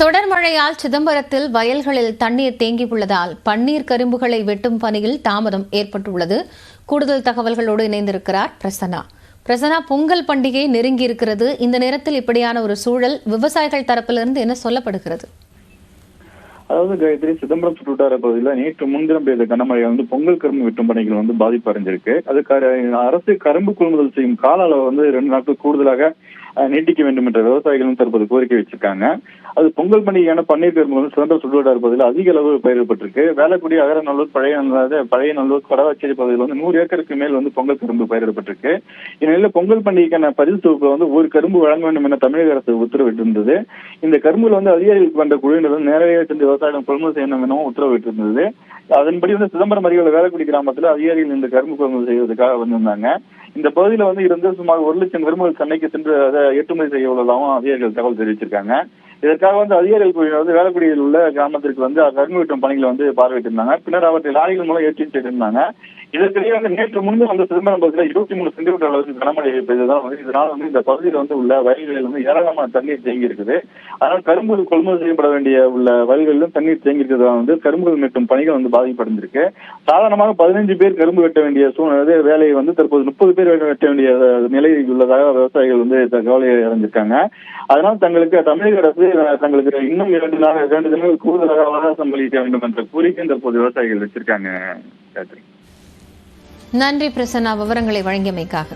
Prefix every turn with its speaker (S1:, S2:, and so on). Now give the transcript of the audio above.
S1: தொடர் மழையால் சிதம்பரத்தில் வயல்களில் தண்ணீர் தேங்கியுள்ளதால் பன்னீர் கரும்புகளை வெட்டும் பணியில் தாமதம் ஏற்பட்டுள்ளது. கூடுதல் தகவல்களோடு இணைந்திருக்கிறார் பிரசன்னா. பொங்கல் பண்டிகை நெருங்கியிருக்கிறது. இந்த நேரத்தில் இப்படியான ஒரு சூழல் விவசாயிகள் தரப்பிலிருந்து என்ன சொல்லப்படுகிறது?
S2: அதாவது காயத்ரி, சிதம்பரம் சுற்றுவட்டார பகுதியில் நேற்று முன்தினம் பெய்த கனமழையால் பொங்கல் கரும்பு வெட்டும் பணிகள் பாதிப்பு அடைஞ்சிருக்கு. அது அரசு கரும்பு கொள்முதல் செய்யும் கால அளவு 2 நாட்கள் கூடுதலாக நீட்டிக்க வேண்டும் என்ற விவசாயிகளும் தற்போது கோரிக்கை வச்சிருக்காங்க. அது பொங்கல் பண்டிகையான பன்னீர் கரும்பு சிதம்பரம் சுற்றுவட்டார பகுதியில் அதிக அளவு பயிரிடப்பட்டிருக்கு. வேலைக்குடி, அகரநல்லூர், பழையநல்லூர், கடவாச்சேரி பகுதியில் 100 ஏக்கருக்கு மேல் பொங்கல் கரும்பு பயிரிடப்பட்டிருக்கு. இந்நிலையில் பொங்கல் பண்டிகைக்கான பரிசு தொகுப்பு ஒரு கரும்பு வழங்க வேண்டும் என தமிழக அரசு உத்தரவிட்டிருந்தது. இந்த கரும்புல அதிகாரிகளுக்கு வந்த குழுவினர் நேரடியாக சென்று விவசாயிகள் கொள்முதல் செய்யணும் எனவும் உத்தரவிட்டிருந்தது. அதன்படி சிதம்பரம் அருகே வேலைக்குடி கிராமத்தில் அதிகாரிகள் இந்த கரும்பு கொள்முதல் செய்வதற்காக வந்திருந்தாங்க. இந்த பகுதியில் இருந்து சுமார் 1 லட்சம் கரும்புகள் சென்னைக்கு சென்று அதை ஏற்றுமதி செய்ய உள்ளதாகவும் அதிகாரிகள் தகவல் தெரிவிச்சிருக்காங்க. இதற்காக அதிகாரிகள் குழுவினர் வேலைக்குடியில் உள்ள கிராமத்திற்கு கரும்பு வெட்டும் பணிகளை பார்வையிட்டிருந்தாங்க. பின்னர் அவற்றை லாரிகள் மூலம் ஏற்றி சென்றிருந்தாங்க. இதற்கிடையே நேற்று முன்பு சிதம்பரம் பகுதியில் 23 சென்டிமீட்டர் அளவுக்கு கனமழை பெய்ததால் இதனால் இந்த பகுதியில் உள்ள வயல்களில் ஏராளமான தண்ணீர் தேங்கி இருக்குது. அதனால் கரும்புகள் கொள்முதல் செய்யப்பட வேண்டிய உள்ள வயல்களிலும் தண்ணீர் தேங்கி இருக்கிறதால் கரும்புகள் வெட்டும் பணிகள் பாதிப்படைந்திருக்கு. சாதாரணமாக 15 பேர் கரும்பு வெட்ட வேண்டிய சூழ்நிலை வேலையை தற்போது 30 பேர் வெட்ட வேண்டிய நிலை உள்ளதாக விவசாயிகள் கவலை அடைஞ்சிருக்காங்க. அதனால் தமிழக அரசு தங்களுக்கு இன்னும் 2 தினங்கள் கூடுதலாக அவகாசம் அளிக்க வேண்டும் என்ற கோரிக்கை தற்போது விவசாயிகள் வச்சிருக்காங்க.
S1: நன்றி பிரசன்னா, விவரங்களை வழங்கியமைக்காக.